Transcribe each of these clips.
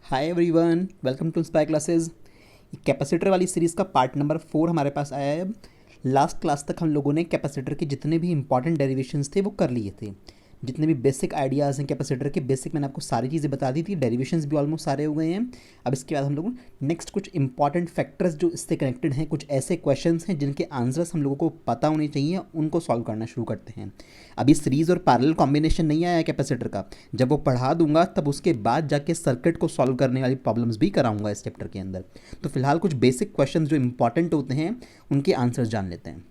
Hi everyone, welcome to Inspire Classes. Capacitor वाली series का part number 4 हमारे पास आया है। लास्ट क्लास तक हम लोगों ने कैपेसिटर के जितने भी इंपॉर्टेंट डेरिवेशंस थे वो कर लिए थे। जितने भी बेसिक आइडियाज़ हैं कैपेसिटर के, बेसिक मैंने आपको सारी चीज़ें बता दी थी। डेरिवेशंस भी ऑलमोस्ट सारे हो गए हैं। अब इसके बाद हम लोग नेक्स्ट कुछ इंपॉर्टेंट फैक्टर्स जो इससे कनेक्टेड हैं, कुछ ऐसे क्वेश्चंस हैं जिनके आंसर्स हम लोगों को पता होने चाहिए, उनको सॉल्व करना शुरू करते हैं। अभी सीरीज़ और पैरेलल कॉम्बिनेशन नहीं आया है कैपेसिटर का। जब वो पढ़ा दूंगा तब उसके बाद जाके सर्किट को सॉल्व करने वाली प्रॉब्लम्स भी कराऊंगा इस चैप्टर के अंदर। तो फिलहाल कुछ बेसिक क्वेश्चंस जो इंपॉर्टेंट होते हैं उनके आंसर्स जान लेते हैं।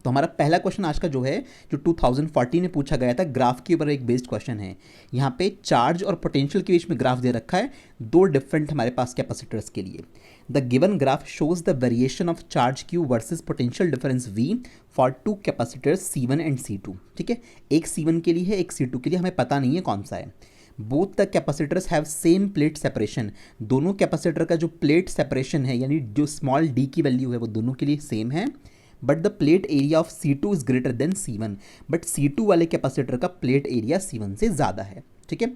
तो हमारा पहला क्वेश्चन आज का जो है, जो 2014 में पूछा गया था, ग्राफ के ऊपर एक बेस्ड क्वेश्चन है। यहाँ पे चार्ज और पोटेंशियल के बीच में ग्राफ दे रखा है, दो डिफरेंट हमारे पास कैपेसिटर्स के लिए। The given graph shows the variation of charge Q versus potential difference V for two capacitors C1 and C2। ठीक है, एक C1 के लिए है, एक C2 के लिए, हमें पता नहीं है कौन सा है। Both the capacitors have same plate separation. दोनों कैपेसिटर का जो प्लेट सेपरेशन है, यानी जो स्मॉल d की वैल्यू है, वो दोनों के लिए सेम है। But the plate area of C2 is greater than C1। But C2 वाले कैपेसिटर का प्लेट एरिया C1 से ज़्यादा है। ठीक है,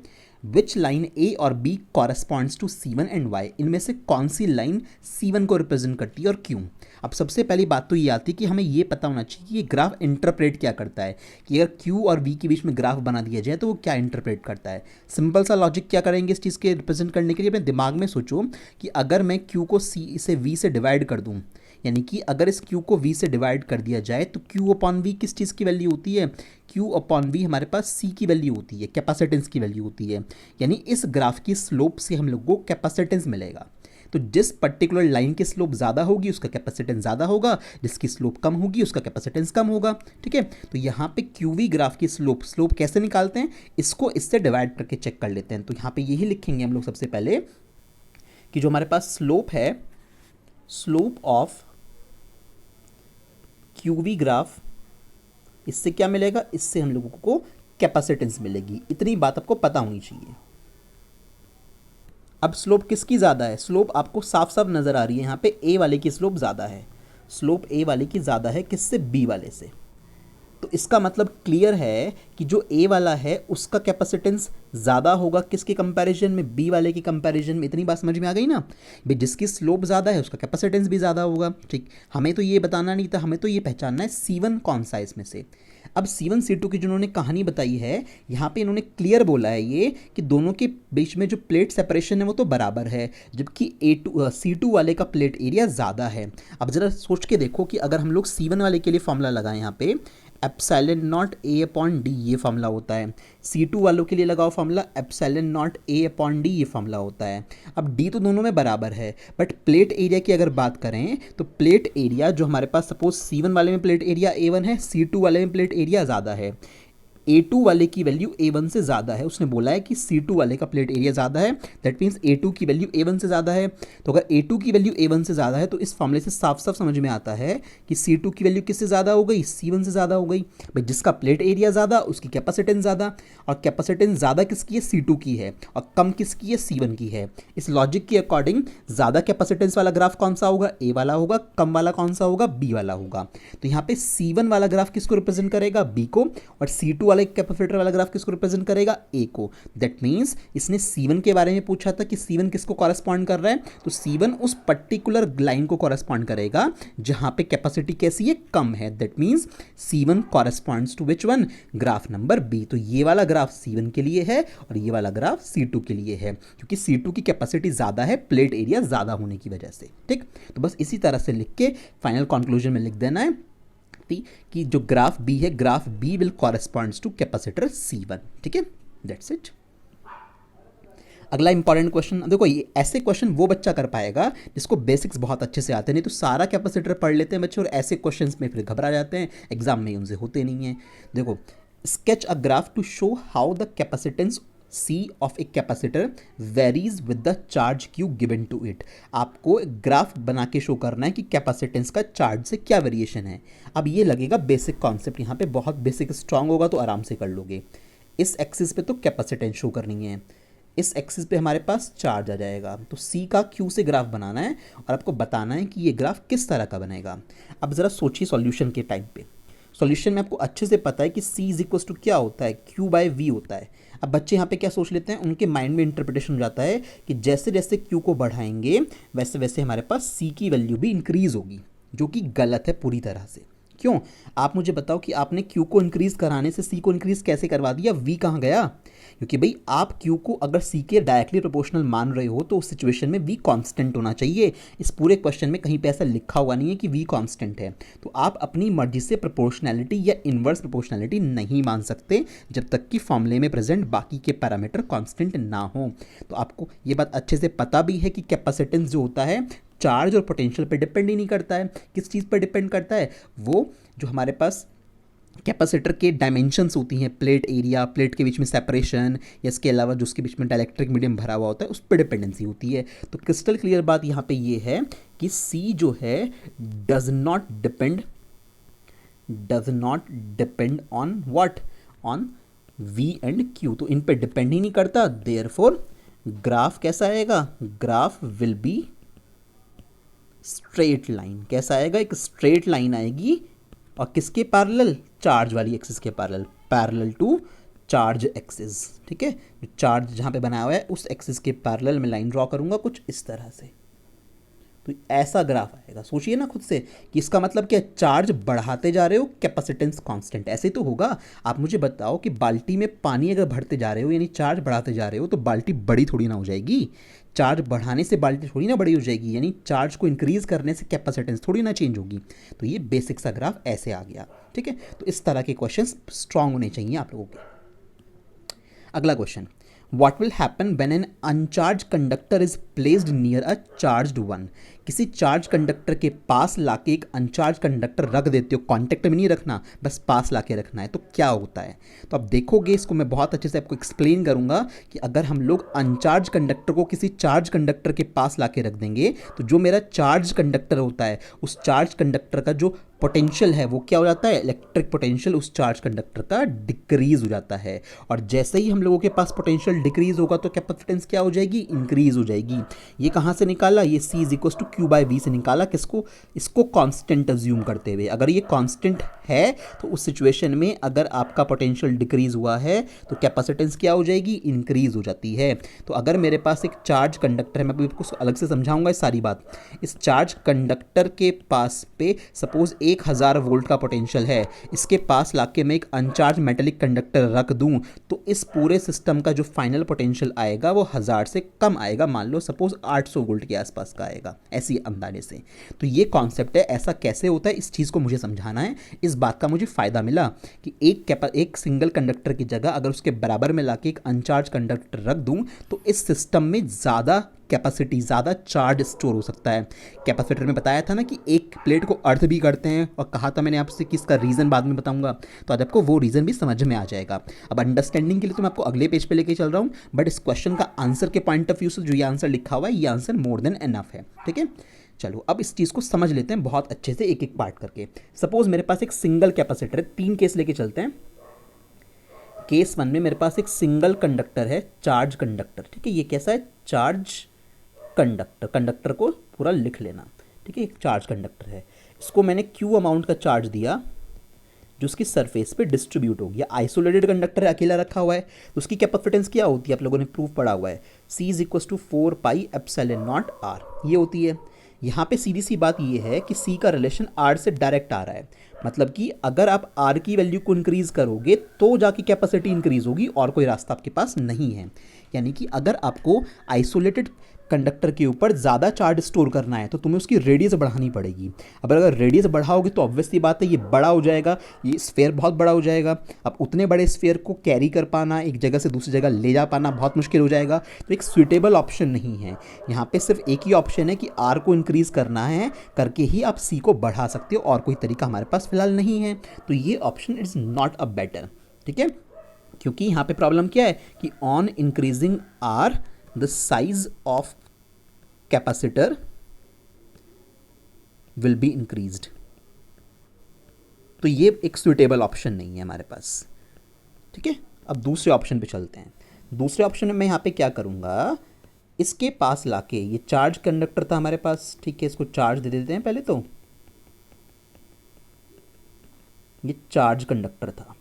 विच लाइन A और B corresponds to C1 and Y। इनमें से कौन सी लाइन C1 को रिप्रेजेंट करती है और क्यों। अब सबसे पहली बात तो ये आती है कि हमें ये पता होना चाहिए कि ये ग्राफ इंटरप्रेट क्या करता है, कि अगर Q और V के बीच में ग्राफ बना दिया जाए तो वो क्या इंटरप्रेट करता है। सिंपल सा लॉजिक क्या करेंगे इस चीज़ के रिप्रेजेंट करने के लिए, अपने दिमाग में सोचो कि अगर मैं Q को C से V से डिवाइड कर दूँ, यानी कि अगर इस Q को V से डिवाइड कर दिया जाए तो Q अपॉन V किस चीज़ की वैल्यू होती है, Q अपॉन V हमारे पास C की वैल्यू होती है, कैपेसिटेंस की वैल्यू होती है। यानी इस ग्राफ की स्लोप से हम लोग को कैपेसिटेंस मिलेगा। तो जिस पर्टिकुलर लाइन की स्लोप ज़्यादा होगी उसका कैपेसिटेंस ज़्यादा होगा, जिसकी स्लोप कम होगी उसका कैपेसिटेंस कम होगा। ठीक है, तो यहाँ पे QV ग्राफ की स्लोप कैसे निकालते हैं, इसको इससे डिवाइड करके चेक कर लेते हैं। तो यहाँ पे यही लिखेंगे हम लोग सबसे पहले कि जो हमारे पास स्लोप है, स्लोप ऑफ QV ग्राफ, इससे क्या मिलेगा, इससे हम लोगों को कैपेसिटेंस मिलेगी। इतनी बात आपको पता होनी चाहिए। अब स्लोप किसकी ज़्यादा है, स्लोप आपको साफ साफ नज़र आ रही है यहाँ पे, A वाले की स्लोप ज़्यादा है। स्लोप A वाले की ज़्यादा है किससे, B वाले से। तो इसका मतलब क्लियर है कि जो A वाला है उसका कैपेसिटेंस ज़्यादा होगा किसके कंपैरिजन में, B वाले के कंपैरिजन में। इतनी बात समझ में आ गई ना भाई, जिसकी स्लोप ज़्यादा है उसका कैपेसिटेंस भी ज़्यादा होगा। ठीक, हमें तो ये बताना नहीं था, हमें तो ये पहचानना है C1 कौन सा है इसमें से। अब C1 C2 की जिन्होंने कहानी बताई है, यहाँ पे इन्होंने क्लियर बोला है ये कि दोनों के बीच में जो प्लेट सेपरेशन है वो तो बराबर है, जबकि C2 वाले का प्लेट एरिया ज़्यादा है। अब ज़रा सोच के देखो कि अगर हम लोग C1 वाले के लिए फॉर्मूला लगाएं, यहाँ पे epsilon not A upon D ये फॉर्मूला होता है। C2 वालों के लिए लगाओ formula epsilon not A upon D ये फॉर्मूला होता है। अब D तो दोनों में बराबर है, बट प्लेट एरिया की अगर बात करें तो प्लेट एरिया जो हमारे पास, सपोज C1 वाले में प्लेट एरिया A1 है, C2 वाले में प्लेट एरिया ज़्यादा है। A2 वाले की वैल्यू A1 से ज़्यादा है। उसने बोला है कि C2 वाले का प्लेट एरिया ज़्यादा है, दैट मीन्स A2 की वैल्यू A1 से ज़्यादा है। तो अगर A2 की वैल्यू A1 से ज़्यादा है तो इस फॉर्मूले से साफ साफ समझ में आता है कि C2 की वैल्यू किससे ज़्यादा हो गई, C1 से ज़्यादा हो गई। भाई जिसका प्लेट एरिया ज़्यादा उसकी कैपेसिटेंस ज़्यादा, और कैपेसिटेंस ज़्यादा किसकी है, C2 की है, और कम किसकी है, C1 की है। इस लॉजिक के अकॉर्डिंग ज़्यादा कैपेसिटेंस वाला ग्राफ कौन सा होगा, A वाला होगा, कम वाला कौन सा होगा, B वाला होगा। तो यहाँ पे C1 वाला ग्राफ किसको रिप्रेजेंट करेगा, B को, और C2 वाले कैपेसिटर वाला ग्राफ किसको रिप्रेजेंट करेगा, A को। दैट मीन्स इसने C1 के बारे में पूछा था कि C1 किसको कॉरेस्पॉन्ड कर रहा है, तो C1 उस पर्टिकुलर लाइन को कॉरेस्पॉन्ड करेगा जहां पे कैपेसिटी कैसी है, कम है। That means C1 corresponds to which one, graph number B। तो ये वाला ग्राफ C1 के लिए है और ये वाला ग्राफ C2 के लिए है, क्योंकि C2 की कैपेसिटी ज़्यादा है प्लेट एरिया ज़्यादा होने की वजह से। ठीक, तो बस इसी तरह से लिख के फाइनल कंक्लूजन में लिख देना है कि जो ग्राफ B है, graph B will corresponds to capacitor C1। ठीक है, दैट्स इट। अगला इंपॉर्टेंट क्वेश्चन देखो, ये ऐसे क्वेश्चन वो बच्चा कर पाएगा जिसको बेसिक्स बहुत अच्छे से आते हैं। नहीं तो सारा कैपेसिटर पढ़ लेते हैं बच्चे और ऐसे क्वेश्चंस में फिर घबरा जाते हैं, एग्जाम में उनसे होते नहीं हैं। देखो, sketch a graph to show how the capacitance C of a capacitor varies with the charge Q given to it. आपको ग्राफ बना के शो करना है कि कैपेसिटेंस का चार्ज से क्या वेरिएशन है। अब ये लगेगा बेसिक कॉन्सेप्ट, यहाँ पे बहुत बेसिक स्ट्रांग होगा तो आराम से कर लोगे। इस एक्सिस पे तो कैपेसिटेंस शो करनी है, इस एक्सिस पे हमारे पास चार्ज आ जाएगा। तो C का Q से ग्राफ बनाना है और आपको बताना है कि ये ग्राफ किस तरह का बनेगा। अब ज़रा सोचिए सॉल्यूशन के टाइम पे। सॉल्यूशन में आपको अच्छे से पता है कि C इज इक्वल टू क्या होता है, Q बाय V होता है। अब बच्चे यहाँ पे क्या सोच लेते हैं, उनके माइंड में इंटरप्रिटेशन हो जाता है कि जैसे जैसे Q को बढ़ाएंगे वैसे वैसे हमारे पास C की वैल्यू भी इंक्रीज होगी, जो कि गलत है पूरी तरह से। क्यों? आप मुझे बताओ कि आपने Q को इंक्रीज कराने से C को इंक्रीज कैसे करवा दिया, V कहाँ गया? क्योंकि भाई आप Q को अगर C के डायरेक्टली प्रोपोर्शनल मान रहे हो तो उस सिचुएशन में V कांस्टेंट होना चाहिए। इस पूरे क्वेश्चन में कहीं पे ऐसा लिखा हुआ नहीं है कि V कांस्टेंट है। तो आप अपनी मर्जी से प्रोपोर्शनैलिटी या इनवर्स प्रोपोर्शनैलिटी नहीं मान सकते जब तक कि फॉर्मूले में प्रेजेंट बाकी के पैरामीटर कांस्टेंट ना हो। तो आपको ये बात अच्छे से पता भी है कि कैपेसिटेंस जो होता है चार्ज और पोटेंशियल पे डिपेंड ही नहीं करता है। किस चीज़ पर डिपेंड करता है? वो जो हमारे पास कैपेसिटर के डायमेंशंस होती हैं, प्लेट एरिया, प्लेट के बीच में सेपरेशन, या इसके अलावा जो उसके बीच में डाइलेक्ट्रिक मीडियम भरा हुआ होता है, उस पर डिपेंडेंसी होती है। तो क्रिस्टल क्लियर बात यहाँ पे ये है कि C जो है does not depend on what, on V and Q। तो इन पे डिपेंड ही नहीं करता, देयरफॉर ग्राफ कैसा आएगा, graph will be straight line. कैसा आएगा? एक स्ट्रेट लाइन आएगी, और किसके पैरेलल? चार्ज वाली एक्सिस के parallel, parallel to charge axis. ठीक है, जो चार्ज जहाँ पे बनाया हुआ है उस एक्सिस के पैरेलल में लाइन ड्रॉ करूँगा कुछ इस तरह से। तो ऐसा ग्राफ आएगा। सोचिए ना खुद से कि इसका मतलब क्या, चार्ज बढ़ाते जा रहे हो, कैपेसिटेंस कांस्टेंट, ऐसे तो होगा। आप मुझे बताओ कि बाल्टी में पानी अगर भरते जा रहे हो यानी चार्ज बढ़ाते जा रहे हो तो बाल्टी बड़ी थोड़ी ना हो जाएगी। चार्ज बढ़ाने से बाल्टी थोड़ी ना बड़ी हो जाएगी, यानी चार्ज को इंक्रीज करने से कैपेसिटेंस थोड़ी ना चेंज होगी। तो ये बेसिक सा ग्राफ ऐसे आ गया। ठीक है, तो इस तरह के क्वेश्चन स्ट्रांग होने चाहिए आप लोगों के। अगला question, What will happen when an uncharged conductor is placed near a charged one? किसी चार्ज कंडक्टर के पास लाके एक अनचार्ज कंडक्टर रख देते हो, कांटेक्ट में नहीं रखना, बस पास लाके रखना है, तो क्या होता है? तो आप देखोगे, इसको मैं बहुत अच्छे से आपको एक्सप्लेन करूंगा कि अगर हम लोग अनचार्ज कंडक्टर को किसी चार्ज कंडक्टर के पास लाके रख देंगे तो जो मेरा चार्ज कंडक्टर होता है उस चार्ज कंडक्टर का जो पोटेंशियल है वो क्या हो जाता है, इलेक्ट्रिक पोटेंशियल उस चार्ज कंडक्टर का डिक्रीज हो जाता है। और जैसे ही हम लोगों के पास पोटेंशियल डिक्रीज होगा तो कैपेसिटेंस क्या हो जाएगी, इंक्रीज हो जाएगी। ये कहाँ से निकाला, ये C is equal to Q by V से निकाला। किसको? इसको कांस्टेंट अज्यूम करते हुए। अगर ये कांस्टेंट है तो उस सिचुएशन में अगर आपका पोटेंशियल डिक्रीज हुआ है तो कैपेसिटेंस क्या हो जाएगी, इंक्रीज हो जाती है। तो अगर मेरे पास एक चार्ज कंडक्टर है, मैं अभी आपको अलग से समझाऊंगा ये सारी बात। इस चार्ज कंडक्टर के पास पे सपोज 1000 वोल्ट का पोटेंशियल है, इसके पास लाके मैं एक अनचार्ज मेटेलिक कंडक्टर रख दूं तो इस पूरे सिस्टम का जो फाइनल पोटेंशियल आएगा वो 1000 से कम आएगा, मान लो सपोज 800 वोल्ट के आसपास का आएगा, ऐसी अंदाजे से। तो ये कॉन्सेप्ट है, ऐसा कैसे होता है इस चीज़ को मुझे समझाना है। इस बात का मुझे फ़ायदा मिला कि एक सिंगल कंडक्टर की जगह अगर उसके बराबर में लाके एक अनचार्ज कंडक्टर रख दूं तो इस सिस्टम में ज़्यादा कैपेसिटी, ज़्यादा चार्ज स्टोर हो सकता है। कैपेसिटर में बताया था ना कि एक प्लेट को अर्थ भी करते हैं, और कहा था मैंने आपसे कि इसका रीज़न बाद में बताऊंगा, तो आज आपको वो रीज़न भी समझ में आ जाएगा। अब अंडरस्टैंडिंग के लिए तो मैं आपको अगले पेज पे लेके चल रहा हूँ, बट इस क्वेश्चन का आंसर के पॉइंट ऑफ व्यू से जो ये आंसर लिखा हुआ है ये आंसर मोर देन एनफ है। ठीक है, चलो अब इस चीज़ को समझ लेते हैं बहुत अच्छे से एक एक पार्ट करके। सपोज मेरे पास एक सिंगल कैपेसिटर है, 3 केस लेके चलते हैं। केस 1 में मेरे पास एक सिंगल कंडक्टर है, चार्ज कंडक्टर। ठीक है, ये कैसा है, चार्ज कंडक्टर। कंडक्टर को पूरा लिख लेना। ठीक है, एक चार्ज कंडक्टर है, इसको मैंने Q अमाउंट का चार्ज दिया जो उसकी सरफेस पे डिस्ट्रीब्यूट हो गया। आइसोलेटेड कंडक्टर अकेला रखा हुआ है तो उसकी कैपेसिटेंस क्या होती है, आप लोगों ने प्रूफ पढ़ा हुआ है, C is equal to 4 pi epsilon naught R, ये होती है। यहाँ पे सीधी सी बात ये है कि C का रिलेशन R से डायरेक्ट आ रहा है, मतलब कि अगर आप R की वैल्यू को इंक्रीज करोगे तो जाके कैपेसिटी इंक्रीज होगी, और कोई रास्ता आपके पास नहीं है। यानी कि अगर आपको आइसोलेटेड कंडक्टर के ऊपर ज़्यादा चार्ज स्टोर करना है तो तुम्हें उसकी रेडियस बढ़ानी पड़ेगी। अब अगर रेडियस बढ़ाओगे तो ऑब्वियसली बात है ये बड़ा हो जाएगा, ये स्फेयर बहुत बड़ा हो जाएगा। अब उतने बड़े स्फेयर को कैरी कर पाना, एक जगह से दूसरी जगह ले जा पाना बहुत मुश्किल हो जाएगा। तो एक सुइटेबल ऑप्शन नहीं है यहाँ पे, सिर्फ एक ही ऑप्शन है कि R को इंक्रीज़ करना है, करके ही आप C को बढ़ा सकते हो, और कोई तरीका हमारे पास फिलहाल नहीं है। तो ये option is not a better. ठीक है, क्योंकि यहाँ पे प्रॉब्लम क्या है कि on increasing R the size of capacitor will be increased। तो ये एक सुइटेबल ऑप्शन नहीं है हमारे पास। ठीक है, अब दूसरे ऑप्शन पे चलते हैं। दूसरे ऑप्शन में मैं यहाँ पे क्या करूँगा, इसके पास लाके, ये चार्ज कंडक्टर था हमारे पास, ठीक है, इसको चार्ज दे देते हैं पहले तो। ये चार्ज कंडक्टर था,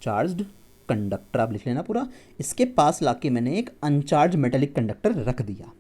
चार्ज्ड कंडक्टर आप लिख लेना पूरा। इसके पास लाके मैंने एक अनचार्ज मेटेलिक कंडक्टर रख दिया।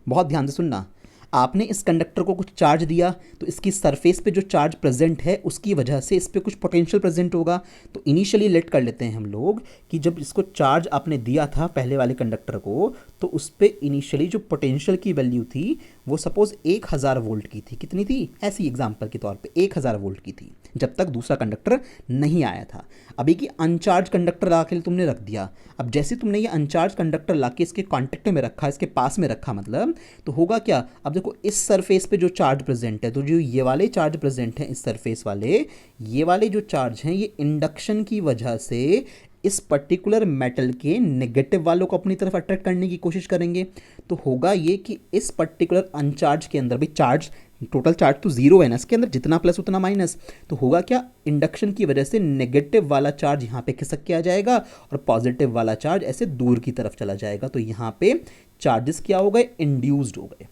बहुत ध्यान से सुनना, आपने इस कंडक्टर को कुछ चार्ज दिया तो इसकी सरफेस पे जो चार्ज प्रेजेंट है उसकी वजह से इस पे कुछ पोटेंशियल प्रेजेंट होगा। तो इनिशियली लेट कर लेते हैं हम लोग कि जब इसको चार्ज आपने दिया था पहले वाले कंडक्टर को, तो उस पे इनिशियली जो पोटेंशियल की वैल्यू थी वो सपोज 1000 वोल्ट की थी। कितनी थी? ऐसी एग्जांपल के तौर पे 1000 वोल्ट की थी जब तक दूसरा कंडक्टर नहीं आया था। अभी की अनचार्ज कंडक्टर लाके तुमने रख दिया। अब जैसे तुमने ये अनचार्ज कंडक्टर लाके इसके कांटेक्ट में रखा, इसके पास में रखा, मतलब तो होगा क्या? अब देखो इस सरफेस पे जो चार्ज प्रेजेंट है, तो जो ये वाले चार्ज प्रेजेंट हैं इस सरफेस वाले, ये वाले जो चार्ज हैं ये इंडक्शन की वजह से इस पर्टिकुलर मेटल के नेगेटिव वालों को अपनी तरफ अट्रैक्ट करने की कोशिश करेंगे। तो होगा ये कि इस पर्टिकुलर अनचार्ज के अंदर भी चार्ज, टोटल चार्ज तो जीरो है ना इसके अंदर, जितना प्लस उतना माइनस, तो होगा क्या? इंडक्शन की वजह से नेगेटिव वाला चार्ज यहाँ पे खिसक के आ जाएगा और पॉजिटिव वाला चार्ज ऐसे दूर की तरफ चला जाएगा। तो यहाँ पे चार्जेस क्या हो गए? इंड्यूस्ड हो गए।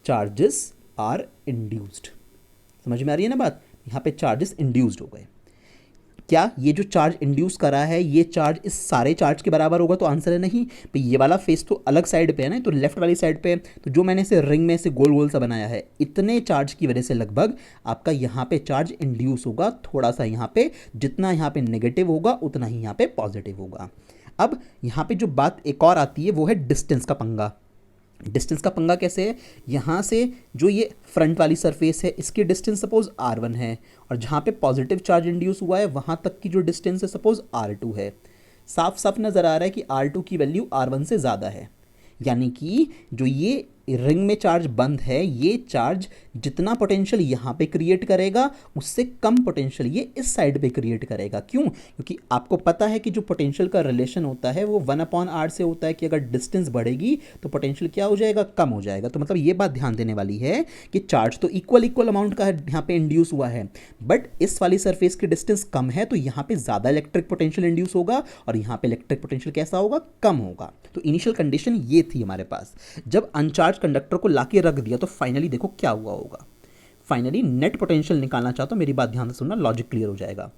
Charges are induced. समझ में आ रही है ना बात? यहाँ पे चार्जेस इंड्यूस्ड हो गए। क्या ये जो चार्ज इंड्यूस करा है ये चार्ज इस सारे चार्ज के बराबर होगा? तो आंसर है नहीं भाई। ये वाला फेस तो अलग साइड पे है ना, तो लेफ्ट वाली साइड पे है। तो जो मैंने इसे रिंग में से गोल गोल सा बनाया है, इतने चार्ज की वजह से लगभग आपका यहाँ पे चार्ज इंड्यूस होगा। थोड़ा सा यहाँ पे, जितना यहाँ पे नेगेटिव होगा उतना ही यहाँ पे पॉजिटिव होगा। अब यहाँ पे जो बात एक और आती है वो है डिस्टेंस का पंगा। डिस्टेंस का पंगा कैसे है? यहाँ से जो ये फ्रंट वाली सरफेस है इसकी डिस्टेंस सपोज r1 है, और जहाँ पे पॉजिटिव चार्ज इंड्यूस हुआ है वहाँ तक की जो डिस्टेंस है सपोज r2 है। साफ साफ नज़र आ रहा है कि r2 की वैल्यू r1 से ज़्यादा है, यानी कि जो ये रिंग में चार्ज बंद है, ये चार्ज जितना पोटेंशियल यहाँ पे क्रिएट करेगा उससे कम पोटेंशियल ये इस साइड पे क्रिएट करेगा। क्यों? क्योंकि आपको पता है कि जो पोटेंशियल का रिलेशन होता है वो 1/r से होता है कि अगर डिस्टेंस बढ़ेगी तो पोटेंशियल क्या हो जाएगा? कम हो जाएगा। तो मतलब ये बात ध्यान देने वाली है कि चार्ज तो इक्वल अमाउंट का है यहाँ पे इंड्यूस हुआ है, बट इस वाली सरफेस की डिस्टेंस कम है तो यहाँ पे ज़्यादा इलेक्ट्रिक पोटेंशियल इंड्यूस होगा और यहाँ पे इलेक्ट्रिक पोटेंशियल कैसा होगा? कम होगा। तो इनिशियल कंडीशन ये थी हमारे पास। जब अनचार्ज कंडक्टर को लाके रख दिया तो फाइनली देखो क्या हुआ होगा। फाइनली नेट पोटेंशियल निकालना चाहता हूं, मेरी बात ध्यान से सुनना, लॉजिक क्लियर हो जाएगा।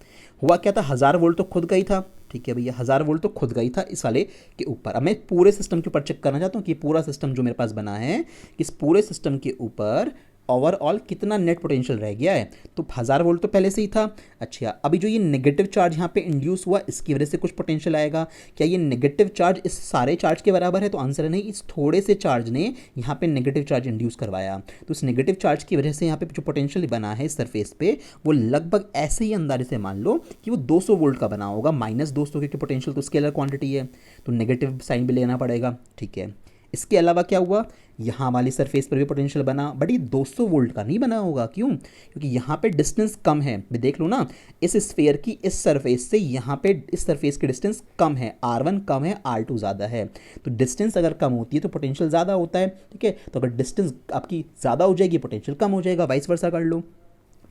हुआ क्या था? 1000 वोल्ट तो खुद गई था, ठीक है भैया, 1000 वोल्ट तो खुद गई था इस वाले के ऊपर। अब मैं पूरे सिस्टम के ऊपर चेक करना चाहता हूं कि पूरा सिस्टम जो मेरे पास बना है, इस पूरे सिस्टम के ऊपर ओवरऑल कितना नेट पोटेंशियल रह गया है। तो 1000 वोल्ट तो पहले से ही था। अच्छा, अभी जो ये नेगेटिव चार्ज यहाँ पे इंड्यूस हुआ इसकी वजह से कुछ पोटेंशियल आएगा। क्या ये नेगेटिव चार्ज इस सारे चार्ज के बराबर है? तो आंसर है नहीं। इस थोड़े से चार्ज ने यहाँ पे नेगेटिव चार्ज इंड्यूस करवाया, तो इस नेगेटिव चार्ज की वजह से यहाँ पे जो पोटेंशियल बना है इस सरफेस पे वो लगभग ऐसे ही अंदाजे से मान लो कि वो 200 वोल्ट का बना होगा, -200, क्योंकि पोटेंशियल तो स्केलर क्वांटिटी है तो नेगेटिव साइन भी लेना पड़ेगा, ठीक है। इसके अलावा क्या हुआ? यहाँ वाली सरफेस पर भी पोटेंशियल बना, बट ये 200 वोल्ट का नहीं बना होगा। क्यों? क्योंकि यहाँ पे डिस्टेंस कम है। मैं देख लो ना, इस स्फीयर की इस सरफेस से यहाँ पे इस सरफेस की डिस्टेंस कम है, r1 कम है, r2 ज़्यादा है। तो डिस्टेंस अगर कम होती है तो पोटेंशियल ज़्यादा होता है, ठीक है। तो अगर डिस्टेंस आपकी ज़्यादा हो जाएगी पोटेंशियल कम हो जाएगा, वाइस वर्सा कर लो।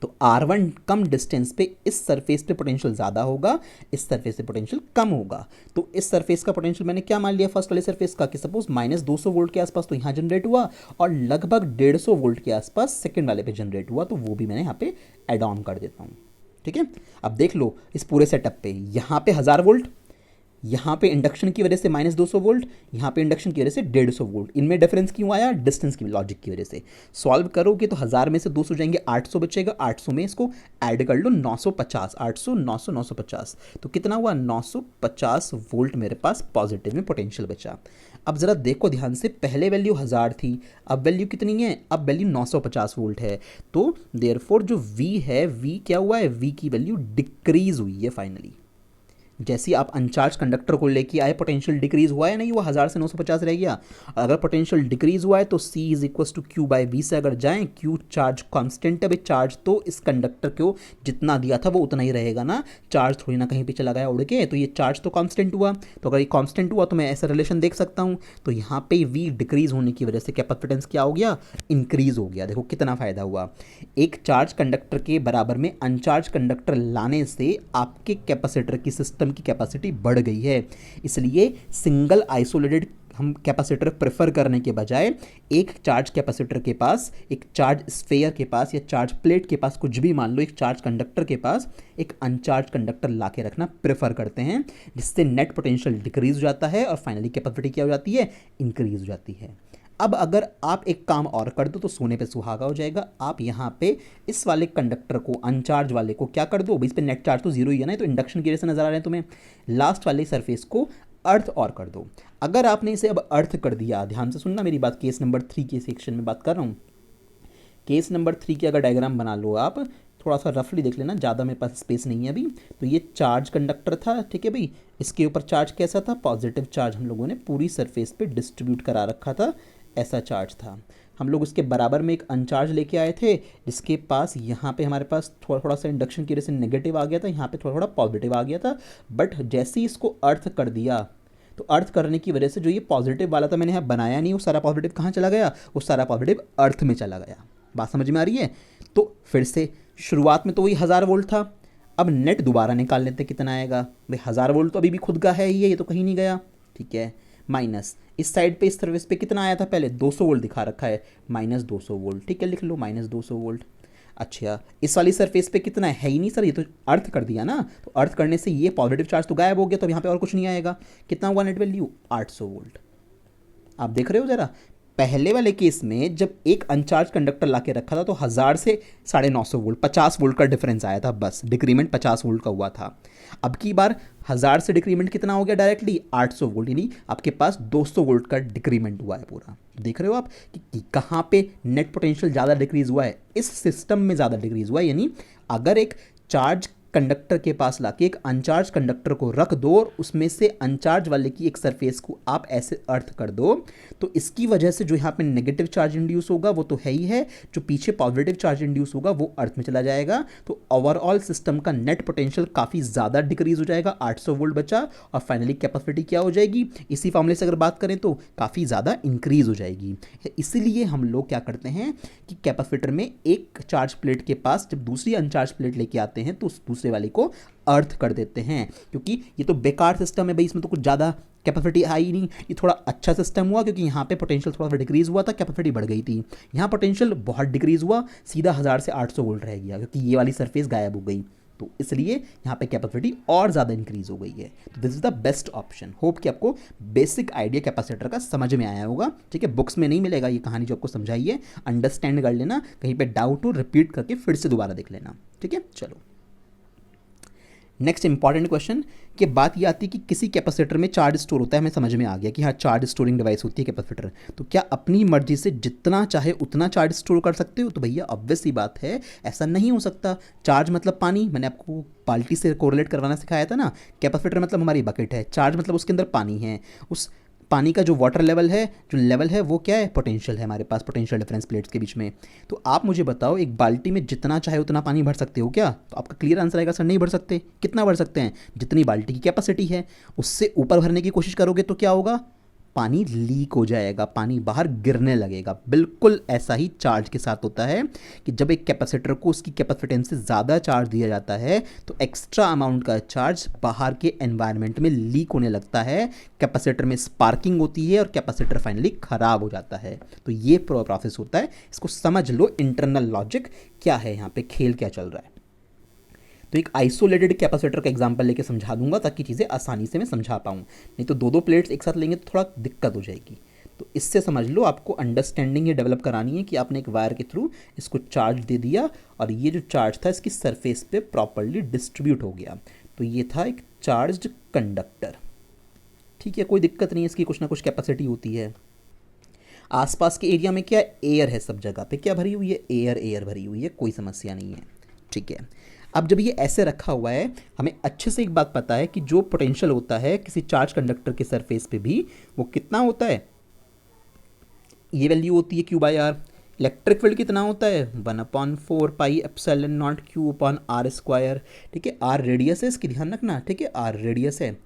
तो R1 कम डिस्टेंस पे इस सरफेस पे पोटेंशियल ज़्यादा होगा, इस सरफेस पे पोटेंशियल कम होगा। तो इस सरफेस का पोटेंशियल मैंने क्या मान लिया फर्स्ट वाले सरफेस का कि सपोज -200 वोल्ट के आसपास तो यहाँ जनरेट हुआ और लगभग 150 वोल्ट के आसपास सेकंड वाले पे जनरेट हुआ, तो वो भी मैंने यहाँ पे एड ऑन कर देता हूँ, ठीक है। अब देख लो इस पूरे सेटअप पे, यहाँ पे 1000 वोल्ट, यहाँ पे इंडक्शन की वजह से -200 वोल्ट, यहाँ पे इंडक्शन की वजह से 150 वोल्ट। इनमें डिफरेंस क्यों आया? डिस्टेंस की लॉजिक की वजह से। सॉल्व करोगे तो 1000 में से 200 जाएंगे, 800 बचेगा। 800 में इसको ऐड कर लो 950, 800 900 950, तो कितना हुआ? 950 वोल्ट मेरे पास पॉजिटिव में पोटेंशियल बचा। अब ज़रा देखो ध्यान से, पहले वैल्यू 1000 थी, अब वैल्यू कितनी है? अब वैल्यू 950 वोल्ट है। तो देयरफॉर जो V है, V क्या हुआ है? V की वैल्यू डिक्रीज हुई है फाइनली। जैसे आप अनचार्ज कंडक्टर को लेके आए पोटेंशियल डिक्रीज हुआ है नहीं, वो 1000 से 950 रह गया। अगर पोटेंशियल डिक्रीज हुआ है तो C is equal to Q/V से अगर जाएं, Q चार्ज कांस्टेंट है भाई, चार्ज तो इस कंडक्टर को जितना दिया था वो उतना ही रहेगा ना, चार्ज थोड़ी ना कहीं पे चला गया उड़ के, तो ये चार्ज तो कांस्टेंट हुआ। तो अगर ये कांस्टेंट हुआ तो मैं ऐसा रिलेशन देख सकता हूँ। तो यहाँ पे V डिक्रीज होने की वजह से कैपेसिटेंस क्या हो गया? इंक्रीज हो गया। देखो कितना फायदा हुआ। एक चार्ज कंडक्टर के बराबर में अनचार्ज कंडक्टर लाने से आपके कैपेसिटर की सिस्टम की कैपेसिटी बढ़ गई है। इसलिए सिंगल आइसोलेटेड हम कैपेसिटर प्रेफर करने के बजाय एक चार्ज कैपेसिटर के पास, एक चार्ज स्फीयर के पास या चार्ज प्लेट के पास, कुछ भी मान लो, एक चार्ज कंडक्टर के पास एक अनचार्ज कंडक्टर ला के रखना प्रेफर करते हैं, जिससे नेट पोटेंशियल डिक्रीज हो जाता है और फाइनली कैपेसिटी क्या हो जाती है, इंक्रीज हो जाती है। अब अगर आप एक काम और कर दो तो सोने पे सुहागा हो जाएगा। आप यहाँ पे इस वाले कंडक्टर को, अनचार्ज वाले को क्या कर दो, इस पे नेट चार्ज तो जीरो ही है ना, तो इंडक्शन की वजह से नजर आ रहे हैं तुम्हें, लास्ट वाले सरफेस को अर्थ और कर दो। अगर आपने इसे अब अर्थ कर दिया, ध्यान से सुनना मेरी बात, केस नंबर 3 के सेक्शन में बात कर रहा हूँ। केस नंबर 3 की अगर डायग्राम बना लो आप, थोड़ा सा रफली देख लेना, ज़्यादा मेरे पास स्पेस नहीं है अभी। तो ये चार्ज कंडक्टर था, ठीक है भाई, इसके ऊपर चार्ज कैसा था, पॉजिटिव चार्ज हम लोगों ने पूरी सरफेस पे डिस्ट्रीब्यूट करा रखा था, ऐसा चार्ज था। हम लोग उसके बराबर में एक अनचार्ज लेके आए थे, जिसके पास यहाँ पे हमारे पास थोड़ा थोड़ा सा इंडक्शन की वजह से नेगेटिव आ गया था, यहाँ पे थोड़ा थोड़ा पॉजिटिव आ गया था। बट जैसे ही इसको अर्थ कर दिया, तो अर्थ करने की वजह से जो ये पॉजिटिव वाला था मैंने यहाँ बनाया नहीं, वो सारा पॉजिटिव कहाँ चला गया, वो सारा पॉजिटिव अर्थ में चला गया। बात समझ में आ रही है? तो फिर से शुरुआत में तो वही 1000 वोल्ट था, अब नेट दोबारा निकाल लेते कितना आएगा भाई। 1000 वोल्ट तो अभी भी खुद का है ही है, ये तो कहीं नहीं गया, ठीक है। माइनस इस साइड पे, इस सर्विस पे कितना आया था पहले, 200 वोल्ट दिखा रखा है, माइनस 200 वोल्ट, ठीक है, लिख लो माइनस 200 वोल्ट। अच्छा, इस वाली सरफेस पे कितना है ही नहीं सर, ये तो अर्थ कर दिया ना, तो अर्थ करने से ये पॉजिटिव चार्ज तो गायब हो गया, तो यहाँ पे और कुछ नहीं आएगा। कितना हुआ नेट वैल्यू, 800 वोल्ट। आप देख रहे हो जरा, पहले वाले केस में जब एक अनचार्ज कंडक्टर लाके रखा था तो 1000 से 950 वोल्ट, 50 वोल्ट का डिफरेंस आया था, बस डिक्रीमेंट 50 वोल्ट का हुआ था। अब की बार 1000 से डिक्रीमेंट कितना हो गया डायरेक्टली, 800 वोल्ट, यानी आपके पास 200 वोल्ट का डिक्रीमेंट हुआ है पूरा। देख रहे हो आप कि कहाँ पे नेट पोटेंशियल ज़्यादा डिक्रीज हुआ है, इस सिस्टम में ज़्यादा डिक्रीज हुआ है। यानी अगर एक चार्ज कंडक्टर के पास लाके एक अनचार्ज कंडक्टर को रख दो और उसमें से अनचार्ज वाले की एक सरफेस को आप ऐसे अर्थ कर दो, तो इसकी वजह से जो यहाँ पे नेगेटिव चार्ज इंड्यूस होगा वो तो है ही है, जो पीछे पॉजिटिव चार्ज इंड्यूस होगा वो अर्थ में चला जाएगा। तो ओवरऑल सिस्टम का नेट पोटेंशियल काफ़ी ज़्यादा डिक्रीज हो जाएगा, 800 वोल्ट बचा, और फाइनली कैपेसिटी क्या हो जाएगी, इसी फॉर्मूले से अगर बात करें तो काफ़ी ज़्यादा इंक्रीज हो जाएगी। इसीलिए हम लोग क्या करते हैं कि कैपेसिटर में एक चार्ज प्लेट के पास जब दूसरी अनचार्ज प्लेट लेके आते हैं तो उस दूसरे वाले को अर्थ कर देते हैं, क्योंकि ये तो बेकार सिस्टम है भाई, इसमें तो कुछ ज़्यादा कैपेसिटी आई नहीं। ये थोड़ा अच्छा सिस्टम हुआ क्योंकि यहाँ पे पोटेंशियल थोड़ा सा डिक्रीज हुआ था, कैपेसिटी बढ़ गई थी। यहाँ पोटेंशियल बहुत डिक्रीज हुआ, सीधा 1000 से 800 वोल्ट रह गया, क्योंकि ये वाली सरफेस गायब हो गई, तो इसलिए यहाँ पे कैपेसिटी और ज़्यादा इंक्रीज हो गई है। तो this is the best option. Hope कि आपको बेसिक आइडिया कैपेसिटर का समझ में आया होगा, ठीक है। बुक्स में नहीं मिलेगा ये कहानी जो आपको समझाई है, अंडरस्टैंड कर लेना, कहीं पे डाउट हो रिपीट करके फिर से दोबारा देख लेना, ठीक है। चलो नेक्स्ट इंपॉर्टेंट क्वेश्चन कि बात ये आती है कि किसी कैपेसिटर में चार्ज स्टोर होता है, हमें समझ में आ गया कि हाँ चार्ज स्टोरिंग डिवाइस होती है कैपेसिटर, तो क्या अपनी मर्जी से जितना चाहे उतना चार्ज स्टोर कर सकते हो? तो भैया ऑब्वियस सी बात है, ऐसा नहीं हो सकता। चार्ज मतलब पानी, मैंने आपको बाल्टी से कोरिलेट करवाना सिखाया था ना, कैपेसिटर मतलब हमारी बकेट है, चार्ज मतलब उसके अंदर पानी है, उस पानी का जो वाटर लेवल है, जो लेवल है वो क्या है, पोटेंशियल है हमारे पास, पोटेंशियल डिफरेंस प्लेट्स के बीच में। तो आप मुझे बताओ एक बाल्टी में जितना चाहे उतना पानी भर सकते हो क्या? तो आपका क्लियर आंसर आएगा सर नहीं भर सकते। कितना भर सकते हैं? जितनी बाल्टी की कैपेसिटी है, उससे ऊपर भरने की कोशिश करोगे तो क्या होगा, पानी लीक हो जाएगा, पानी बाहर गिरने लगेगा। बिल्कुल ऐसा ही चार्ज के साथ होता है कि जब एक कैपेसिटर को उसकी कैपेसिटेंस से ज़्यादा चार्ज दिया जाता है तो एक्स्ट्रा अमाउंट का चार्ज बाहर के एनवायरनमेंट में लीक होने लगता है, कैपेसिटर में स्पार्किंग होती है और कैपेसिटर फाइनली ख़राब हो जाता है। तो ये प्रोसेस होता है, इसको समझ लो, इंटरनल लॉजिक क्या है, यहाँ पे खेल क्या चल रहा है। तो एक आइसोलेटेड कैपेसिटर का एग्जांपल लेके समझा दूंगा ताकि चीज़ें आसानी से मैं समझा पाऊँ, नहीं तो दो प्लेट्स एक साथ लेंगे तो थोड़ा दिक्कत हो जाएगी। तो इससे समझ लो, आपको अंडरस्टैंडिंग ये डेवलप करानी है कि आपने एक वायर के थ्रू इसको चार्ज दे दिया और ये जो चार्ज था इसकी सरफेस पे प्रॉपरली डिस्ट्रीब्यूट हो गया। तो ये था एक चार्ज्ड कंडक्टर, ठीक है, कोई दिक्कत नहीं है, इसकी कुछ ना कुछ कैपेसिटी होती है। आसपास के एरिया में क्या एयर है, सब जगह पे क्या भरी हुई है, एयर भरी हुई है, कोई समस्या नहीं है, ठीक है। अब जब ये ऐसे रखा हुआ है, हमें अच्छे से एक बात पता है कि जो पोटेंशियल होता है किसी चार्ज कंडक्टर के सरफेस पे भी, वो कितना होता है, ये वैल्यू होती है Q/R। इलेक्ट्रिक फील्ड कितना होता है, 1/4 पाई एप्सिलॉन नॉट Q/R², ठीक है। R रेडियस है इसकी, ध्यान रखना, ठीक है, R रेडियस है।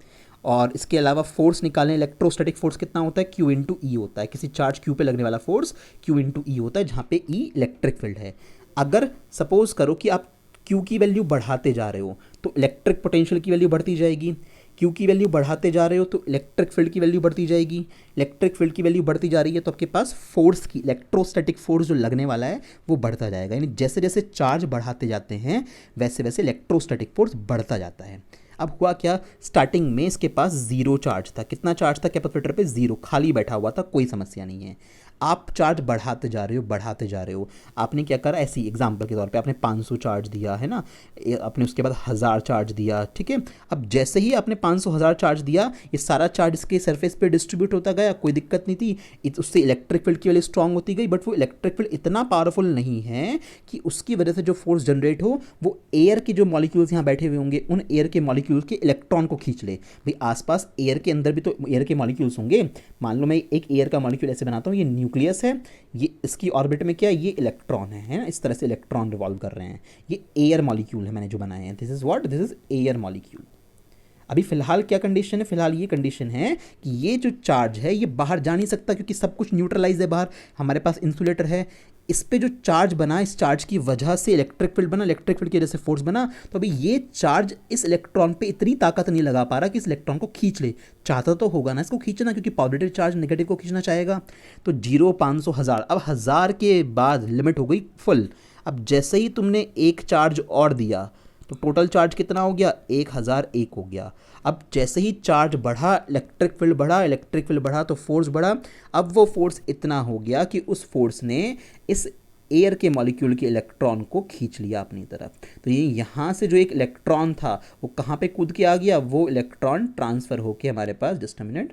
और इसके अलावा फोर्स निकालें, इलेक्ट्रोस्टैटिक फोर्स कितना होता है, Q/E होता है। किसी चार्ज Q पे लगने वाला फोर्स Q/E होता है, जहाँ पे E इलेक्ट्रिक फील्ड है। अगर सपोज करो कि आप Q की वैल्यू बढ़ाते जा रहे हो तो इलेक्ट्रिक पोटेंशियल की वैल्यू बढ़ती जाएगी। क्यू की वैल्यू बढ़ाते जा रहे हो तो इलेक्ट्रिक फील्ड की वैल्यू बढ़ती जाएगी, इलेक्ट्रिक फील्ड की वैल्यू बढ़ती जा रही है तो आपके पास फोर्स की, इलेक्ट्रोस्टैटिक फोर्स जो लगने वाला है वो बढ़ता जाएगा। यानी जैसे जैसे चार्ज बढ़ाते जाते हैं वैसे वैसे इलेक्ट्रोस्टैटिक फोर्स बढ़ता जाता है। अब हुआ क्या, स्टार्टिंग में इसके पास जीरो चार्ज था। कितना चार्ज था कैपेसिटर पे? जीरो, खाली बैठा हुआ था, कोई समस्या नहीं है। आप चार्ज बढ़ाते जा रहे हो, बढ़ाते जा रहे हो। आपने क्या करा, ऐसी एग्जांपल के तौर पे आपने 500 चार्ज दिया है ना, आपने उसके बाद 1000 चार्ज दिया, ठीक है। अब जैसे ही आपने 500 1000 चार्ज दिया, ये सारा चार्ज इसके सरफेस पे डिस्ट्रीब्यूट होता गया, कोई दिक्कत नहीं थी। उससे इलेक्ट्रिक फील्ड की वैल्यू स्ट्रांग होती गई, बट वो इलेक्ट्रिक फील्ड इतना पावरफुल नहीं है कि उसकी वजह से जो फोर्स जनरेट हो वो एयर के जो मॉलिक्यूल्स यहाँ बैठे हुए होंगे उन एयर के मॉलिक्यूल्स के इलेक्ट्रॉन को खींच ले। भाई आसपास एयर के अंदर भी तो एयर के मॉलिक्यूल्स होंगे। मान लो मैं एक एयर का मॉलिक्यूल ऐसे बनाता हूँ, ये न्यूक्लियस है, ये इसकी ऑर्बिट में क्या है, ये इलेक्ट्रॉन है ना, इस तरह से इलेक्ट्रॉन रिवॉल्व कर रहे हैं। ये एयर मॉलिक्यूल है मैंने जो बनाए हैं, this is what, this is air molecule. अभी फिलहाल क्या कंडीशन है, फिलहाल ये कंडीशन है कि ये जो चार्ज है ये बाहर जा नहीं सकता क्योंकि सब कुछ न्यूट्रलाइज है बाहर। हमारे पास इंसुलेटर है, इस पे जो चार्ज बना, इस चार्ज की वजह से इलेक्ट्रिक फील्ड बना, इलेक्ट्रिक फील्ड की वजह से फोर्स बना। तो अभी ये चार्ज इस इलेक्ट्रॉन पे इतनी ताकत नहीं लगा पा रहा कि इस इलेक्ट्रॉन को खींच ले। चाहता तो होगा ना इसको खींचना, क्योंकि पॉजिटिव चार्ज नेगेटिव को खींचना चाहेगा। तो 0 500 1000, अब 1000 के बाद लिमिट हो गई फुल। अब जैसे ही तुमने एक चार्ज और दिया तो टोटल चार्ज कितना हो गया, 1001 हो गया। अब जैसे ही चार्ज बढ़ा, इलेक्ट्रिक फील्ड बढ़ा, इलेक्ट्रिक फील्ड बढ़ा तो फोर्स बढ़ा। अब वो फोर्स इतना हो गया कि उस फोर्स ने इस एयर के मॉलिक्यूल के इलेक्ट्रॉन को खींच लिया अपनी तरफ। तो ये यहाँ से जो एक इलेक्ट्रॉन था वो कहाँ पे कूद के आ गया, वो इलेक्ट्रॉन ट्रांसफ़र होके हमारे पास, जस्ट अ मिनट,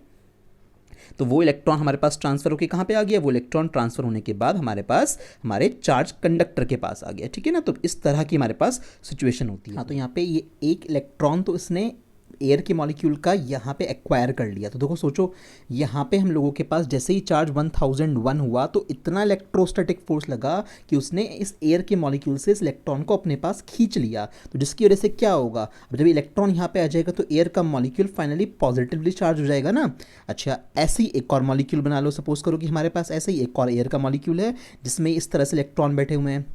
तो वो इलेक्ट्रॉन हमारे पास ट्रांसफर होकर कहाँ पे आ गया, वो इलेक्ट्रॉन ट्रांसफर होने के बाद हमारे पास हमारे चार्ज कंडक्टर के पास आ गया, ठीक है ना। तो इस तरह की हमारे पास सिचुएशन होती है। हाँ, तो यहाँ पे ये एक इलेक्ट्रॉन तो इसने एयर के मॉलिक्यूल का यहाँ पे एक्वायर कर लिया। तो देखो सोचो, यहाँ पे हम लोगों के पास जैसे ही चार्ज 1001 हुआ तो इतना इलेक्ट्रोस्टैटिक फोर्स लगा कि उसने इस एयर के मॉलिक्यूल से इस इलेक्ट्रॉन को अपने पास खींच लिया। तो जिसकी वजह से क्या होगा, अब जब इलेक्ट्रॉन यहाँ पे आ जाएगा तो एयर का मॉलिक्यूल फाइनली पॉजिटिवली चार्ज हो जाएगा ना। अच्छा, ऐसे ही एक और मॉलिक्यूल बना लो, सपोज करो कि हमारे पास ऐसे ही एक और एयर का मॉलिक्यूल है जिसमें इस तरह से इलेक्ट्रॉन बैठे हुए हैं।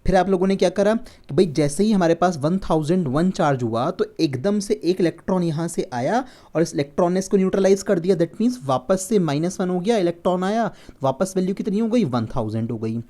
फिर आप लोगों ने क्या करा कि भाई जैसे ही हमारे पास 1001 चार्ज हुआ तो एकदम से एक इलेक्ट्रॉन यहाँ से आया और इस इलेक्ट्रॉन ने इसको न्यूट्रलाइज कर दिया। दैट मीन्स वापस से -1 हो गया, इलेक्ट्रॉन आया, वापस वैल्यू कितनी हो गई, 1000 हो गई।